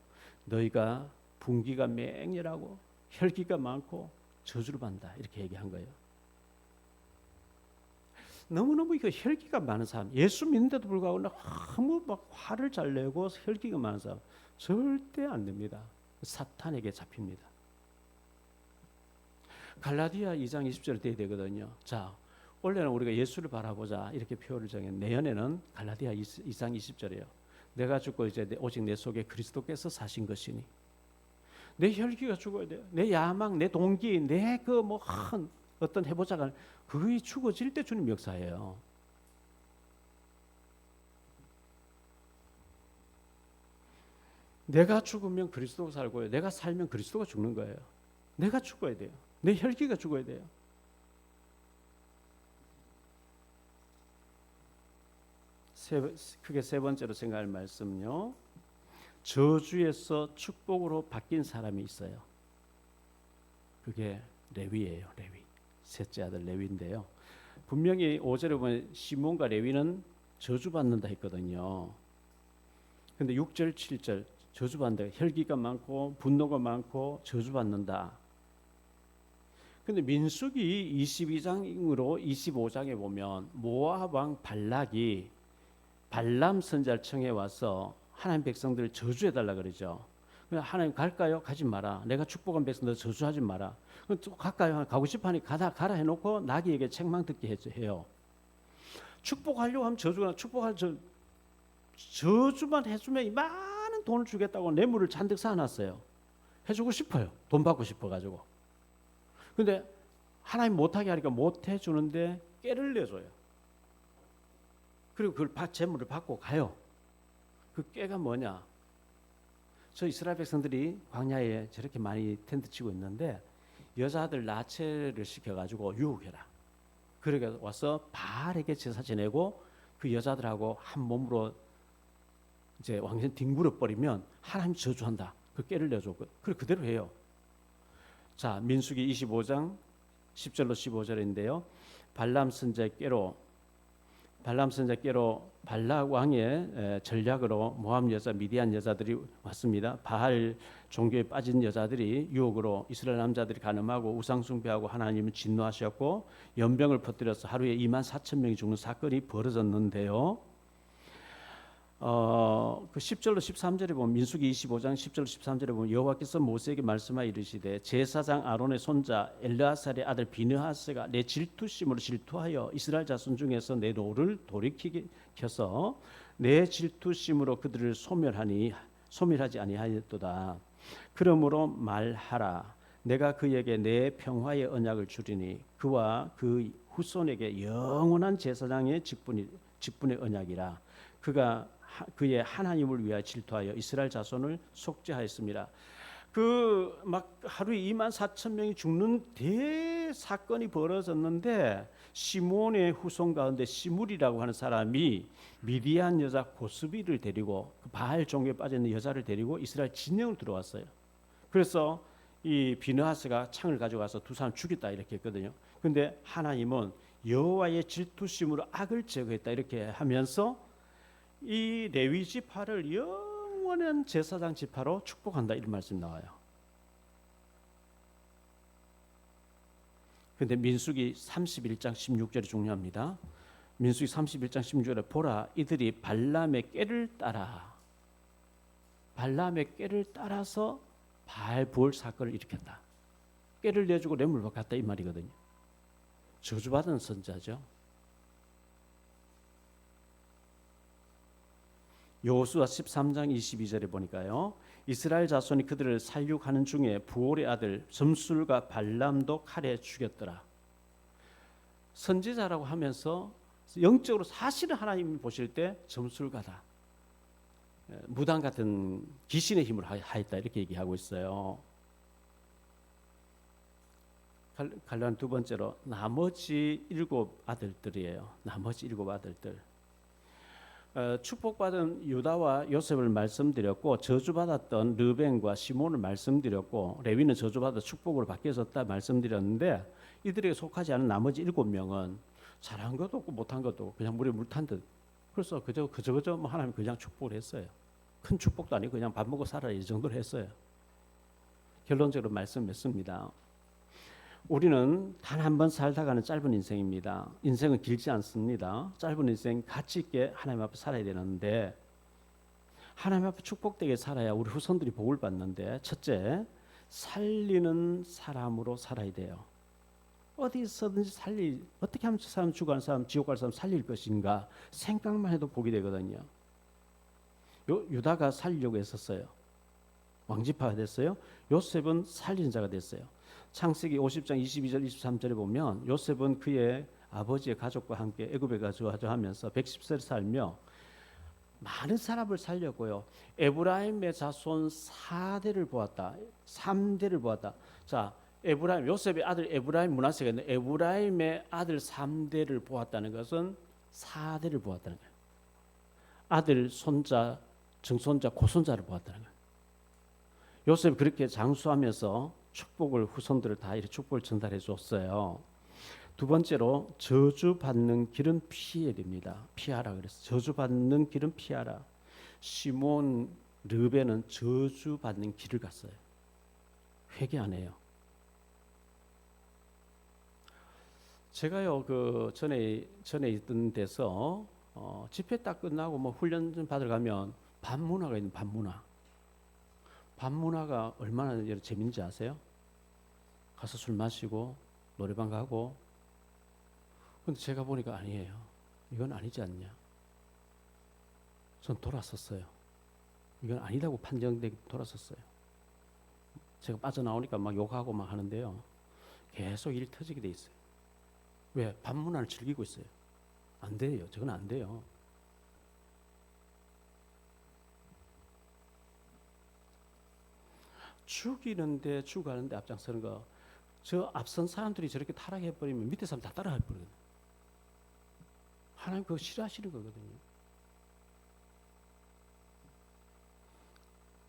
너희가 분기가 맹렬하고 혈기가 많고 저주를 받는다 이렇게 얘기한 거예요. 너무너무 이거 혈기가 많은 사람, 예수 믿는데도 불구하고 너무 막 화를 잘 내고 혈기가 많은 사람 절대 안 됩니다. 사탄에게 잡힙니다. 갈라디아 2장 20절에 돼야 되거든요. 자, 원래는 우리가 예수를 바라보자 이렇게 표현을 정해. 내년에는 갈라디아 2장 20절이에요. 내가 죽고 이제 오직 내 속에 그리스도께서 사신 것이니 내 혈기가 죽어야 돼요. 내 야망, 내 동기, 내 그 뭐 어떤 해보자가 그게 죽어질 때 주님 역사예요. 내가 죽으면 그리스도가 살고요. 내가 살면 그리스도가 죽는 거예요. 내가 죽어야 돼요. 내 혈기가 죽어야 돼요. 크게 세 번째로 생각할 말씀은요. 저주에서 축복으로 바뀐 사람이 있어요. 그게 레위예요. 레위. 셋째 아들 레위인데요. 분명히 5절에 보면 시몬과 레위는 저주받는다 했거든요. 근데 6절, 7절 저주받는다. 혈기가 많고 분노가 많고 저주받는다. 근데 민수기 22장으로 25장에 보면 모압 왕 발락이 발람 선지자를 청해 와서 하나님 백성들을 저주해 달라 그러죠. 하나님 갈까요? 가지 마라. 내가 축복한 백성들 저주하지 마라. 갈까요? 가고 싶으니까 가라 해놓고 나귀에게 책망 듣게 해요. 축복하려고 하면 저주가 저주만 해주면 이 많은 돈을 주겠다고 뇌물을 잔뜩 쌓아놨어요. 해주고 싶어요. 돈 받고 싶어가지고. 근데 하나님 못하게 하니까 못 해주는데 깨를 내줘요. 그리고 그걸 재물을 받고 가요. 그 깨가 뭐냐? 저 이스라엘 백성들이 광야에 저렇게 많이 텐트 치고 있는데 여자들 나체를 시켜가지고 유혹해라. 그러게 와서 바알에게 제사 지내고 그 여자들하고 한 몸으로 이제 완전 뒹굴어 버리면 하나님 저주한다. 그 깨를 내줘. 그대로 해요. 자, 민수기 25장 10절로 15절인데요. 발람 선지자의 깨로 발락 왕의 전략으로 모압 여자, 미디안 여자들이 왔습니다. 바알 종교에 빠진 여자들이 유혹으로 이스라엘 남자들이 간음하고 우상 숭배하고 하나님을 진노하셨고 연병을 퍼뜨려서 하루에 24,000명이 죽는 사건이 벌어졌는데요. 그 10절로 13절에 보면 민수기 25장 10절로 13절에 보면 여호와께서 모세에게 말씀하여 이르시되 제사장 아론의 손자 엘르아살의 아들 비느하스가 내 질투심으로 질투하여 이스라엘 자손 중에서 내 노를 돌이키게 켜서 내 질투심으로 그들을 소멸하지 아니하였도다. 그러므로 말하라. 내가 그에게 내 평화의 언약을 주리니 그와 그 후손에게 영원한 제사장의 직분의 언약이라. 그가 그의 하나님을 위하여 질투하여 이스라엘 자손을 속죄하였습니다. 그 막 하루에 24,000명이 죽는 대사건이 벌어졌는데 시몬의 후손 가운데 시물이라고 하는 사람이 미디안 여자 고스비를 데리고 그 바알 종교에 빠져 있는 여자를 데리고 이스라엘 진영을 들어왔어요. 그래서 이 비느하스가 창을 가져가서 두 사람 죽였다 이렇게 했거든요. 근데 하나님은 여호와의 질투심으로 악을 제거했다 이렇게 하면서 이 레위 지파를 영원한 제사장 지파로 축복한다 이런 말씀 나와요. 근데 민수기 31장 16절이 중요합니다. 민수기 31장 16절에 보라 이들이 발람의 깨를 따라서 바알부올 사건을 일으켰다. 깨를 내주고 뇌물 받았다 이 말이거든요. 저주받은 선자죠. 여호수아 13장 22절에 보니까요. 이스라엘 자손이 그들을 살육하는 중에 부올의 아들 점술과 발람도 칼에 죽였더라. 선지자라고 하면서 영적으로 사실은 하나님이 보실 때 점술가다. 무당 같은 귀신의 힘으로 하였다 이렇게 얘기하고 있어요. 갈라디아 두 번째로 나머지 7 아들들이에요. 나머지 7 아들들. 축복받은 유다와 요셉을 말씀드렸고 저주받았던 르벤과 시몬을 말씀드렸고 레위는 저주받아 축복으로 바뀌어졌다 말씀드렸는데 이들에게 속하지 않은 나머지 7명은 잘한 것도 없고 못한 것도 없고 그냥 물에 물 탄 듯. 그래서 그저 뭐 하나님 그냥 축복을 했어요. 큰 축복도 아니고 그냥 밥 먹고 살아라 이 정도로 했어요. 결론적으로 말씀했습니다. 우리는 단 한 번 살다 가는 짧은 인생입니다. 인생은 길지 않습니다. 짧은 인생 가치 있게 하나님 앞에 살아야 되는데 하나님 앞에 축복되게 살아야 우리 후손들이 복을 받는데 첫째, 살리는 사람으로 살아야 돼요. 어디서든지 어떻게 하면 저 사람 죽어가는 사람 지옥 갈 사람 살릴 것인가 생각만 해도 복이 되거든요. 유다가 살리려고 했었어요. 왕지파가 됐어요. 요셉은 살리는 자가 됐어요. 창세기 50장 22절 23절에 보면 요셉은 그의 아버지의 가족과 함께 애굽에 가주하면서 110세를 살며 많은 사람을 살렸고요. 에브라임의 자손 4대를 보았다. 3대를 보았다. 자, 요셉의 아들 에브라임 므낫세가 있는데 에브라임의 아들 3대를 보았다는 것은 4대를 보았다는 거예요. 아들, 손자, 증손자, 고손자를 보았다는 거예요. 요셉이 그렇게 장수하면서 축복을 후손들을 다 이렇게 축복을 전달해 줬어요. 두 번째로 저주받는 길은 피해야 됩니다. 피하라 그랬어요. 저주받는 길은 피하라. 시몬 르벤은 저주받는 길을 갔어요. 회개 안 해요. 제가요 그 전에 있던 데서 집회 딱 끝나고 뭐 훈련 좀 받으러 가면 밤문화가 있는 밤문화. 밤문화가 얼마나 재밌는지 아세요? 가서 술 마시고 노래방 가고. 근데 제가 보니까 아니에요. 이건 아니지 않냐. 전 돌아섰어요. 이건 아니다고 판정되기 돌아섰어요. 제가 빠져나오니까 막 욕하고 막 하는데요. 계속 일이 터지게 돼 있어요. 왜? 밤문화를 즐기고 있어요. 안 돼요. 저건 안 돼요. 죽이는데 죽어가는데 앞장서는 거. 저 앞선 사람들이 저렇게 타락해버리면 밑에 사람 다 따라해버리거든요. 하나님 그거 싫어하시는 거거든요.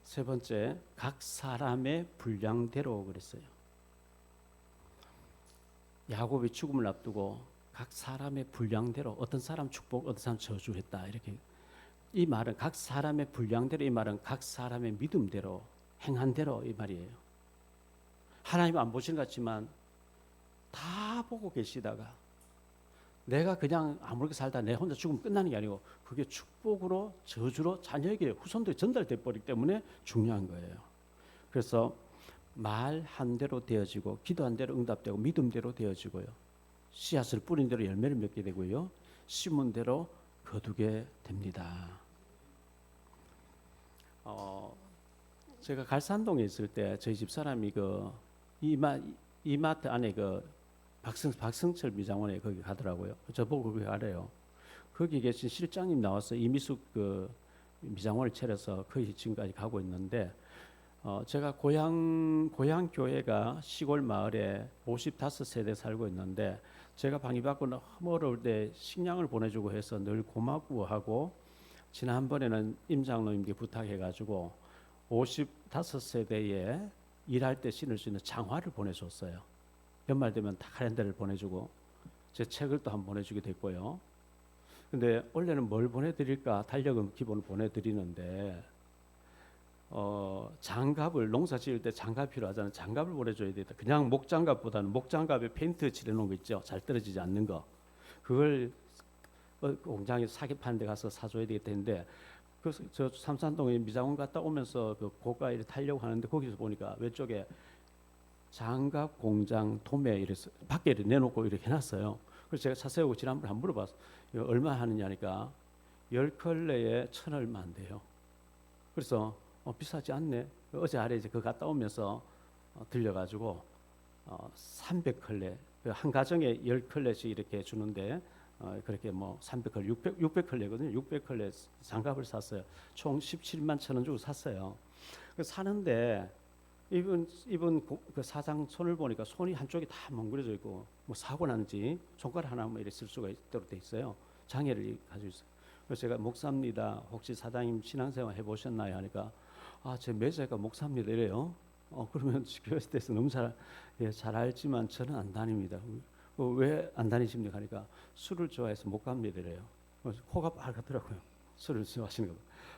세 번째, 각 사람의 분량대로 그랬어요. 야곱이 죽음을 앞두고 각 사람의 분량대로 어떤 사람 축복, 어떤 사람 저주했다 이렇게. 이 말은 각 사람의 분량대로, 이 말은 각 사람의 믿음대로 행한 대로 이 말이에요. 하나님은 안 보시는 것 같지만 다 보고 계시다가 내가 그냥 아무렇게 살다 내 혼자 죽으면 끝나는 게 아니고 그게 축복으로 저주로 자녀에게 후손들이 전달돼 버리기 때문에 중요한 거예요. 그래서 말한 대로 되어지고 기도한 대로 응답되고 믿음대로 되어지고요. 씨앗을 뿌린 대로 열매를 맺게 되고요. 심은 대로 거두게 됩니다. 제가 갈산동에 있을 때 저희 집 사람이 그 이마트 안에 그 박승철 미장원에 거기 가더라고요. 저보고 거기 가래요. 거기 계신 실장님 나와서 이미숙 그 미장원을 차려서 거기 지금까지 가고 있는데 제가 고향 교회가 시골 마을에 55세대 살고 있는데 제가 방이 받고 너무 어려울 때 식량을 보내주고 해서 늘 고맙고 하고 지난번에는 임장로님께 부탁해가지고 55세대에 일할 때 신을 수 있는 장화를 보내줬어요. 연말 되면 다 카렌다를 보내주고 제 책을 또 한 번 보내주게 됐고요. 근데 원래는 뭘 보내드릴까 달력은 기본을 보내드리는데 장갑을 농사 지을 때 장갑 필요하잖아요. 장갑을 보내줘야 되겠다. 그냥 목장갑보다는 목장갑에 페인트 칠해놓은 거 있죠. 잘 떨어지지 않는 거. 그걸 공장에 사기 파는 데 가서 사줘야 되겠다는데 그래서 저 삼산동에 미장원 갔다 오면서 그 고가를 타려고 하는데 거기서 보니까 왼쪽에 장갑 공장 도매 이래서 밖에 내놓고 이렇게 해놨어요. 그래서 제가 차 세우고 지난번에 한번 물어봤어. 이거 얼마 하느냐니까 10컬레에 1,000 얼마 안 돼요. 그래서 비싸지 않네. 어제 아래 이제 그 갔다 오면서 들려가지고 300컬레 한 가정에 10컬레씩 이렇게 주는데 그렇게 뭐 300컬레 600컬레거든요. 600컬레 장갑을 샀어요. 총 17만 1,000원 주고 샀어요. 그래서 사는데 이분 그 사장 손을 보니까 손이 한쪽이 다 멍그려져 있고 뭐 사고 난지 손가락 하나만 이렇게 쓸 수가 있도록 돼 있어요. 장애를 가지고 있어요. 그래서 제가 목사입니다. 혹시 사장님 신앙생활 해보셨나요? 하니까 제 매제가 목사입니다 이래요. 그러면 교회에 대해서 너무 잘 알지만 저는 안 다닙니다. 왜 안 다니십니까? 하니까 술을 좋아해서 못 갑니다 이래요. 그래서 코가 빨갛더라고요. 술을 좋아하시는 거.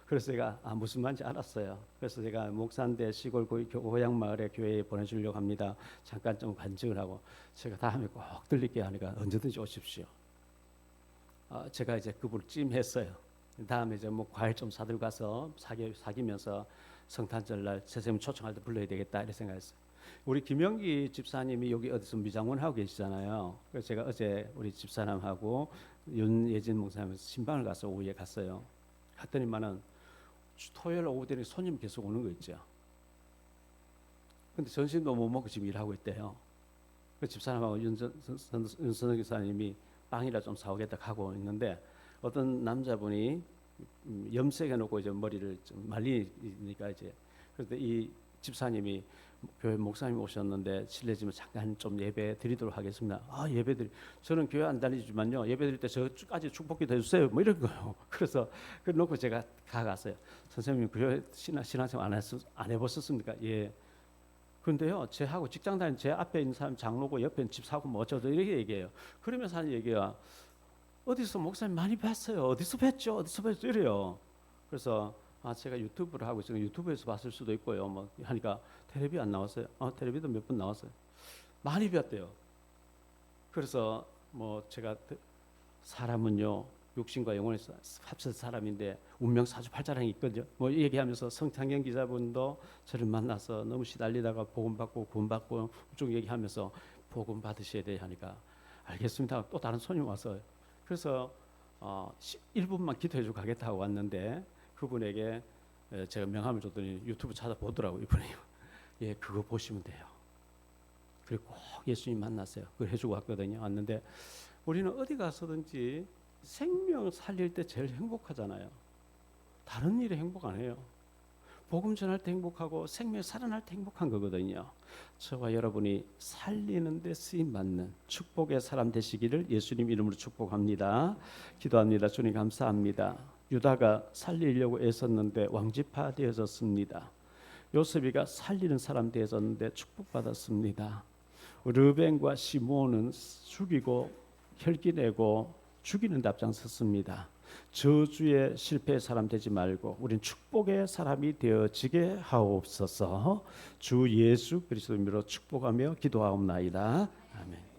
그래서 제가 무슨 말인지 알았어요. 그래서 제가 목사인데 시골 고향 마을에 교회에 보내주려고 합니다. 잠깐 좀 간증을 하고 제가 다음에 꼭 들릴게요 하니까 언제든지 오십시오. 제가 이제 그분을 찜했어요. 다음에 이제 뭐 과일 좀 사들고 가서 사귀면서 성탄절날 선생님 초청할 때 불러야 되겠다 이렇게 생각했어요. 우리 김영기 집사님이 여기 어디서 미장원 하고 계시잖아요. 그래서 제가 어제 우리 집사람하고 윤예진 목사님 신방을 가서 오후에 갔어요. 갔더니만은 토요일 오후 되니 손님 계속 오는 거 있죠. 근데 점심도 못 먹고 지금 일하고 있대요. 그 집사람하고 윤선호 기사님이 빵이라 좀 사오겠다 하고 있는데 어떤 남자분이 염색해 놓고 이제 머리를 좀 말리니까 이제 그런데 이 집사님이 교회 목사님 오셨는데 실례지만 잠깐 좀 예배 드리도록 하겠습니다. 저는 교회 안 다니지만요 예배 드릴 때 저까지 축복기도 해주세요. 뭐 이런 거요. 그래서 그 놓고 제가 가갔어요. 선생님 교회 신앙생활 안 해보셨습니까? 예. 근데요 제하고 직장 다니는 제 앞에 있는 사람 장로고 옆에 있는 집사고 뭐 어쩌고 이렇게 얘기해요. 그러면서 하는 얘기가 어디서 목사님 많이 봤어요. 어디서 뵀죠? 이래요. 그래서 제가 유튜브를 하고 있어요. 유튜브에서 봤을 수도 있고요. 뭐 하니까 텔레비 안 나왔어요. 텔레비도 몇 번 나왔어요. 많이 뵀대요. 그래서 뭐 제가 사람은요 육신과 영혼의 합쳐서 사람인데 운명 사주팔자랑이 있거든요. 뭐 얘기하면서 성창경 기자분도 저를 만나서 너무 시달리다가 복음 받고 구원 받고 쭉 얘기하면서 복음 받으셔야 돼 하니까 알겠습니다. 또 다른 손님 와서 그래서 1분만 기도해주고 가겠다고 왔는데 그분에게 제가 명함을 줬더니 유튜브 찾아보더라고요. 이분이요. 예, 그거 보시면 돼요. 그리고 꼭 예수님 만났어요. 그걸 해주고 왔거든요. 왔는데 우리는 어디 가서든지 생명 살릴 때 제일 행복하잖아요. 다른 일에 행복 안 해요. 복음 전할 때 행복하고 생명 살아날 때 행복한 거거든요. 저와 여러분이 살리는 데 쓰임 받는 축복의 사람 되시기를 예수님 이름으로 축복합니다. 기도합니다. 주님 감사합니다. 유다가 살리려고 애썼는데 왕지파 되어졌습니다. 요셉이가 살리는 사람 되어졌는데 축복받았습니다. 르벤과 시므온은 죽이고 혈기내고 죽이는 데 앞장섰습니다. 저주의 실패의 사람 되지 말고 우린 축복의 사람이 되어지게 하옵소서. 주 예수 그리스도 이름으로 축복하며 기도하옵나이다. 아멘.